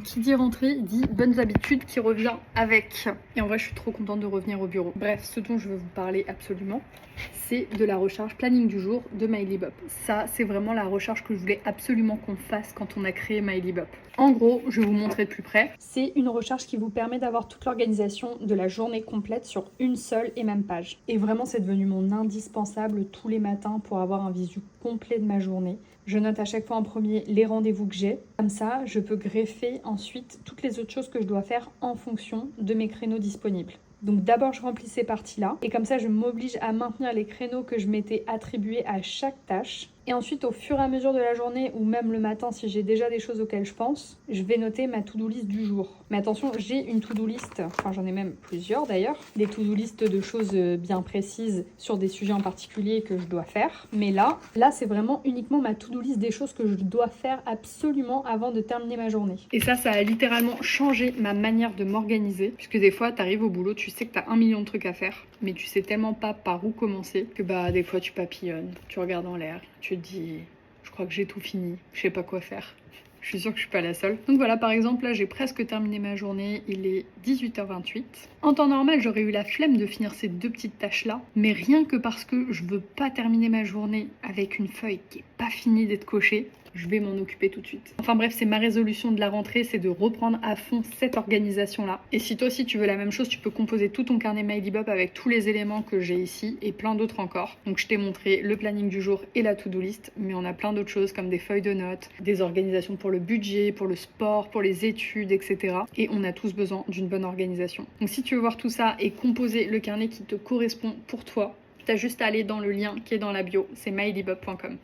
Donc qui dit rentrée dit bonnes habitudes qui revient avec. Et en vrai je suis trop contente de revenir au bureau. Bref, ce dont je veux vous parler absolument, c'est de la recharge planning du jour de MyLibop. Ça, c'est vraiment la recharge que je voulais absolument qu'on fasse quand on a créé MyLibop. En gros, je vais vous montrer de plus près. C'est une recharge qui vous permet d'avoir toute l'organisation de la journée complète sur une seule et même page. Et vraiment, c'est devenu mon indispensable tous les matins pour avoir un visu complet de ma journée. Je note à chaque fois en premier les rendez-vous que j'ai. Comme ça, je peux greffer ensuite toutes les autres choses que je dois faire en fonction de mes créneaux disponibles. Donc d'abord, je remplis ces parties-là. Et comme ça, je m'oblige à maintenir les créneaux que je m'étais attribués à chaque tâche. Et ensuite, au fur et à mesure de la journée, ou même le matin, si j'ai déjà des choses auxquelles je pense, je vais noter ma to-do list du jour. Mais attention, j'ai une to-do list, enfin j'en ai même plusieurs d'ailleurs, des to-do list de choses bien précises sur des sujets en particulier que je dois faire. Mais là c'est vraiment uniquement ma to-do list des choses que je dois faire absolument avant de terminer ma journée. Et ça a littéralement changé ma manière de m'organiser, puisque des fois, t'arrives au boulot, tu sais que t'as 1 million de trucs à faire, mais tu sais tellement pas par où commencer que des fois tu papillonnes, tu regardes en l'air, tu te dis je crois que j'ai tout fini, je sais pas quoi faire. Je suis sûre que je suis pas la seule. Donc voilà, par exemple, là j'ai presque terminé ma journée, il est 18h28. En temps normal, j'aurais eu la flemme de finir ces 2 petites tâches là, mais rien que parce que je veux pas terminer ma journée avec une feuille qui est pas finie d'être cochée, je vais m'en occuper tout de suite. Enfin bref, c'est ma résolution de la rentrée, c'est de reprendre à fond cette organisation-là. Et si toi aussi tu veux la même chose, tu peux composer tout ton carnet MyLibop avec tous les éléments que j'ai ici et plein d'autres encore. Donc je t'ai montré le planning du jour et la to-do list, mais on a plein d'autres choses comme des feuilles de notes, des organisations pour le budget, pour le sport, pour les études, etc. Et on a tous besoin d'une bonne organisation. Donc si tu veux voir tout ça et composer le carnet qui te correspond pour toi, t'as juste à aller dans le lien qui est dans la bio, c'est mylibop.com.